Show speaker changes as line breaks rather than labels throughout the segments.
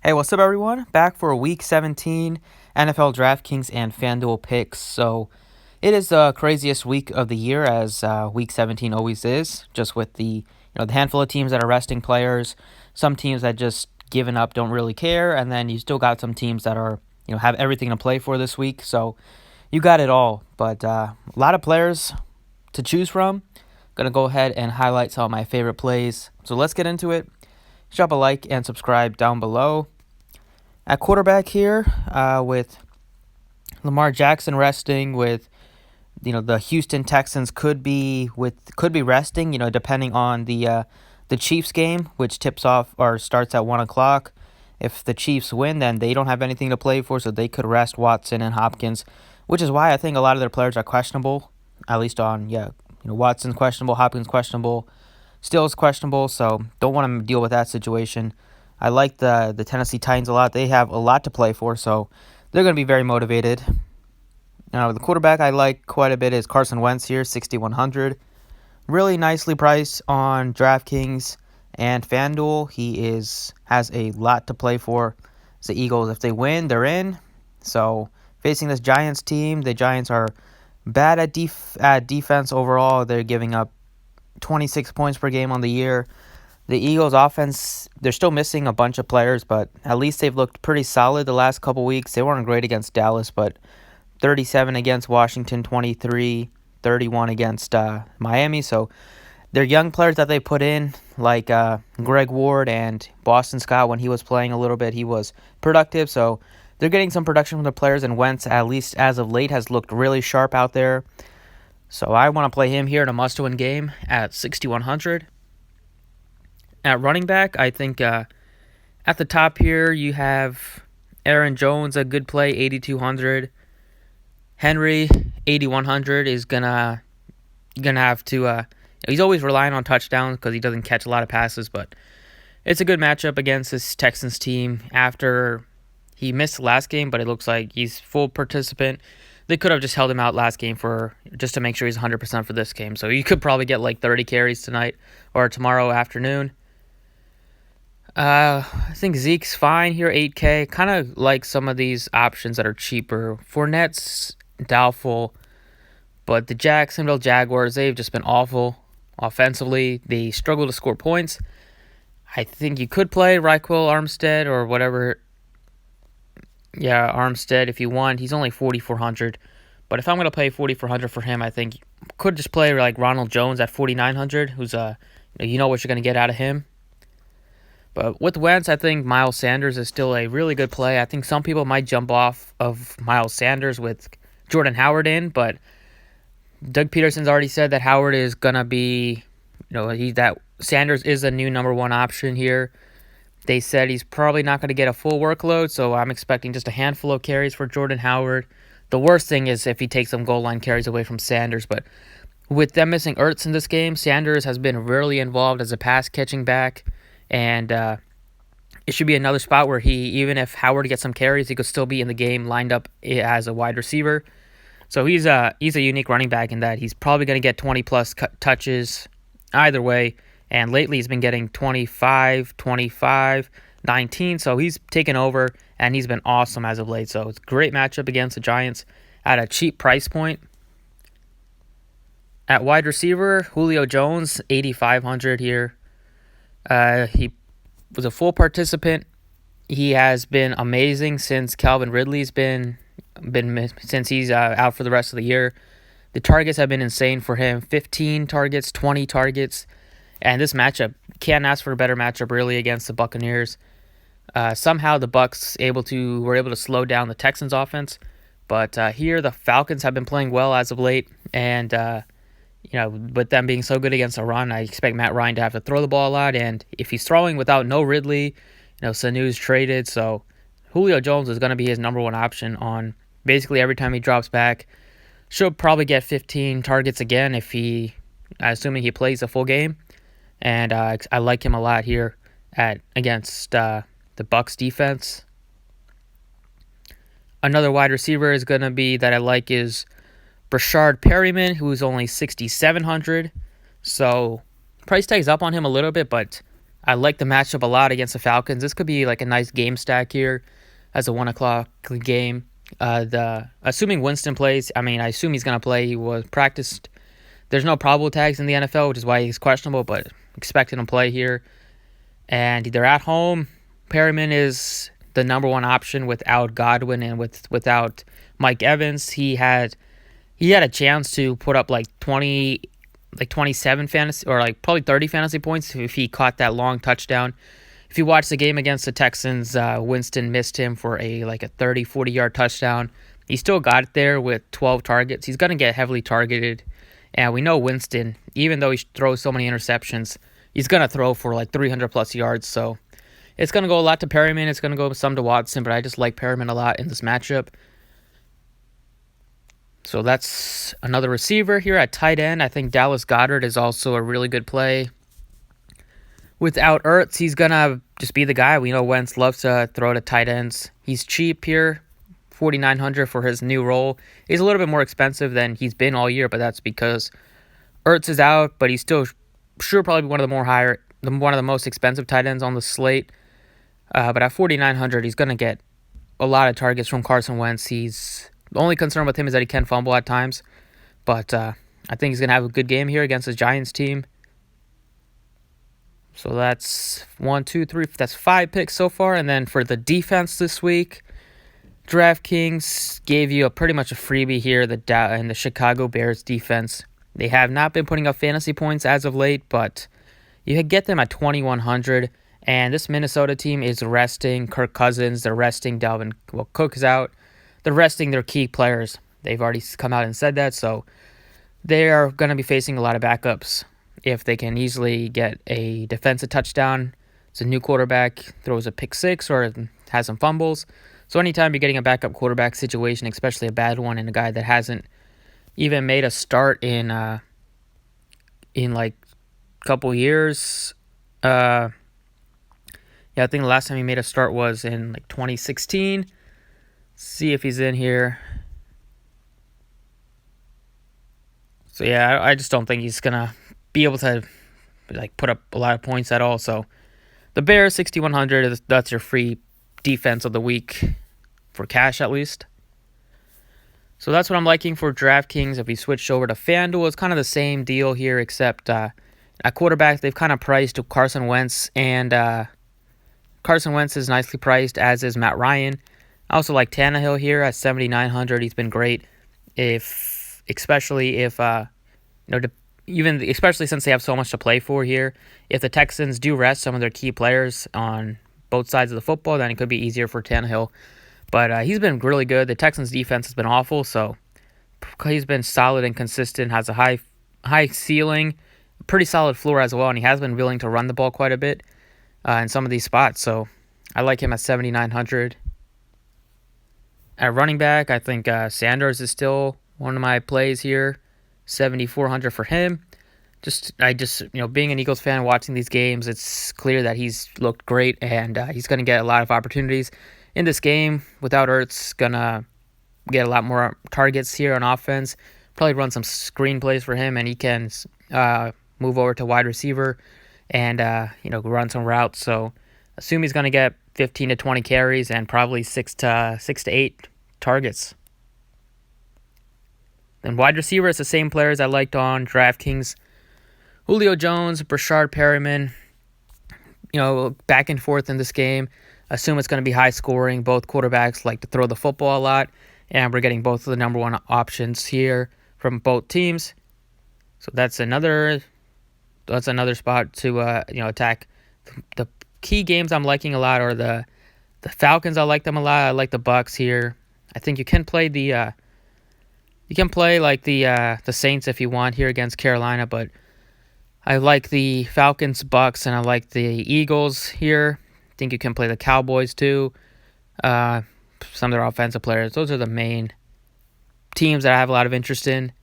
Hey, what's up, everyone? Back for Week 17 NFL Draftkings and Fanduel picks. So it is the craziest week of the year, as Week 17 always is. Just with the handful of teams that are resting players, some teams that just given up, don't really care, and then you still got some teams that are have everything to play for this week. So you got it all, but a lot of players to choose from. Gonna go ahead and highlight some of my favorite plays. So let's get into it. Drop a like and subscribe down below. At quarterback here, with Lamar Jackson resting, with the Houston Texans could be resting, depending on the Chiefs game, which tips off or starts at 1 o'clock. If the Chiefs win, then they don't have anything to play for, so they could rest Watson and Hopkins, which is why I think a lot of their players are questionable. At least Watson's questionable, Hopkins questionable, Stills questionable, so don't want to deal with that situation. I like the Tennessee Titans a lot. They have a lot to play for, so they're going to be very motivated. Now, the quarterback I like quite a bit is Carson Wentz here, 6,100. Really nicely priced on Draftkings and Fanduel. He has a lot to play for. It's the Eagles. If they win, they're in. So, facing this Giants team, the Giants are bad at defense overall. They're giving up 26 points per game on the year. The Eagles offense, they're still missing a bunch of players, but at least they've looked pretty solid the last couple weeks. They weren't great against Dallas, but 37 against Washington, 23, 31 against Miami. So they're young players that they put in, like Greg Ward and Boston Scott. When he was playing a little bit, he was productive. So they're getting some production from the players, and Wentz, at least as of late, has looked really sharp out there. So I want to play him here in a must-win game at 6,100. At running back, I think at the top here you have Aaron Jones, a good play, 8,200. Henry, 8,100, is gonna have to. He's always relying on touchdowns because he doesn't catch a lot of passes, but it's a good matchup against this Texans team. After he missed the last game, but it looks like he's full participant. They could have just held him out last game just to make sure he's 100% for this game. So you could probably get like 30 carries tonight or tomorrow afternoon. I think Zeke's fine here, 8K. Kind of like some of these options that are cheaper. Fournette's doubtful, but the Jacksonville Jaguars, they've just been awful offensively. They struggle to score points. I think you could play Raquel Armstead or whatever. Yeah, Armstead if you want. He's only 4,400. But if I'm going to pay 4,400 for him, I think you could just play like Ronald Jones at 4,900, who's what you're going to get out of him. But with Wentz, I think Miles Sanders is still a really good play. I think some people might jump off of Miles Sanders with Jordan Howard in, but Doug Peterson's already said that Howard is going to be, that Sanders is a new number one option here. They said he's probably not going to get a full workload, so I'm expecting just a handful of carries for Jordan Howard. The worst thing is if he takes some goal line carries away from Sanders, but with them missing Ertz in this game, Sanders has been rarely involved as a pass-catching back. And it should be another spot where even if Howard gets some carries, he could still be in the game lined up as a wide receiver. So he's a unique running back in that he's probably going to get 20-plus touches either way. And lately he's been getting 25, 19. So he's taken over, and he's been awesome as of late. So it's a great matchup against the Giants at a cheap price point. At wide receiver, Julio Jones, 8,500 here. He was a full participant. He has been amazing since Calvin Ridley's been since he's out for the rest of the year. The targets have been insane for him. 15 targets, 20 targets. And this matchup, can't ask for a better matchup really against the Buccaneers. Somehow the Bucs were able to slow down the Texans offense. But here the Falcons have been playing well as of late, and with them being so good against a run, I expect Matt Ryan to have to throw the ball a lot. And if he's throwing without no Ridley, Sanu's traded. So Julio Jones is going to be his number one option on basically every time he drops back. Should probably get 15 targets again assuming he plays a full game. And I like him a lot here against the Bucs defense. Another wide receiver is going to be that I like is Rashad Perryman, who's only 6,700. So price tag's up on him a little bit, but I like the matchup a lot against the Falcons. This could be like a nice game stack here as a 1 o'clock game. Assuming Winston plays, I assume he's going to play. He was practiced. There's no probable tags in the NFL, which is why he's questionable, but expecting him to play here. And they're at home. Perryman is the number one option without Godwin and without Mike Evans. He had a chance to put up like 27 fantasy or like probably 30 fantasy points if he caught that long touchdown. If you watch the game against the Texans, Winston missed him for a 30, 40-yard touchdown. He still got it there with 12 targets. He's going to get heavily targeted. And we know Winston, even though he throws so many interceptions, he's going to throw for like 300-plus yards. So it's going to go a lot to Perryman. It's going to go some to Watson, but I just like Perryman a lot in this matchup. So that's another receiver here at tight end. I think Dallas Goddard is also a really good play. Without Ertz, he's going to just be the guy. We know Wentz loves to throw to tight ends. He's cheap here, $4,900 for his new role. He's a little bit more expensive than he's been all year, but that's because Ertz is out, but he's still sure probably one of the most expensive tight ends on the slate. But at $4,900, he's going to get a lot of targets from Carson Wentz. The only concern with him is that he can fumble at times, but I think he's going to have a good game here against the Giants team. So that's 1, 2, 3. That's 5 picks so far. And then for the defense this week, DraftKings gave you pretty much a freebie here in the Chicago Bears defense. They have not been putting up fantasy points as of late, but you can get them at 2,100. And this Minnesota team is resting Kirk Cousins. They're resting Cook is out. They're resting their key players. They've already come out and said that, so they are going to be facing a lot of backups. If they can easily get a defensive touchdown, it's a new quarterback, throws a pick six or has some fumbles. So anytime you're getting a backup quarterback situation, especially a bad one, and a guy that hasn't even made a start in like a couple years. I think the last time he made a start was in like 2016. See if he's in here. So yeah, I just don't think he's gonna be able to put up a lot of points at all. So the Bears 6,100. That's your free defense of the week for cash at least. So that's what I'm liking for DraftKings. If we switch over to Fanduel, it's kind of the same deal here, except at quarterback they've kind of priced Carson Wentz, and Carson Wentz is nicely priced, as is Matt Ryan. I also like Tannehill here at 7,900. He's been great, especially since they have so much to play for here. If the Texans do rest some of their key players on both sides of the football, then it could be easier for Tannehill. But he's been really good. The Texans' defense has been awful, so he's been solid and consistent, has a high ceiling, pretty solid floor as well, and he has been willing to run the ball quite a bit in some of these spots. So I like him at 7,900. At running back, I think Sanders is still one of my plays here. 7,400 for him. Being an Eagles fan, watching these games, it's clear that he's looked great, and he's going to get a lot of opportunities in this game. Without Ertz, gonna get a lot more targets here on offense. Probably run some screenplays for him, and he can move over to wide receiver and run some routes. So assume he's going to get 15 to 20 carries and probably 6 to 8 targets. Then wide receiver is the same players I liked on DraftKings. Julio Jones, Rashad Perryman, back and forth in this game. Assume it's going to be high scoring. Both quarterbacks like to throw the football a lot, and we're getting both of the number one options here from both teams. So that's another spot to attack. The key games I'm liking a lot are the Falcons. I like them a lot. I like the Bucs here. I think you can play the Saints if you want here against Carolina, but I like the Falcons, Bucs, and I like the Eagles here. I think you can play the Cowboys too. Some of their offensive players. Those are the main teams that I have a lot of interest in.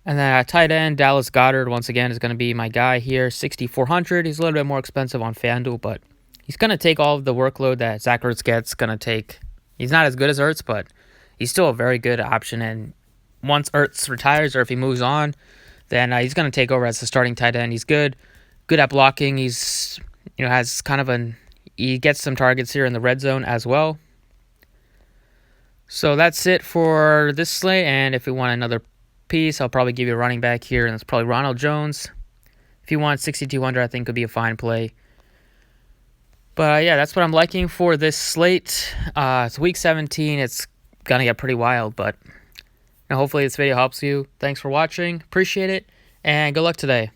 And then at tight end, Dallas Goddard, once again, is going to be my guy here. 6,400. He's a little bit more expensive on FanDuel, but he's going to take all of the workload that Zach Ertz gets. He's not as good as Ertz, but he's still a very good option. And once Ertz retires or if he moves on, then he's going to take over as the starting tight end. He's good. good at blocking. He's has kind of he gets some targets here in the red zone as well. So that's it for this slate, and if you want another piece, I'll probably give you a running back here, and it's probably Ronald Jones. If you want 6,200, I think could be a fine play. But yeah, that's what I'm liking for this slate. It's week 17. It's gonna get pretty wild, but hopefully this video helps you. Thanks for watching. Appreciate it, and good luck today.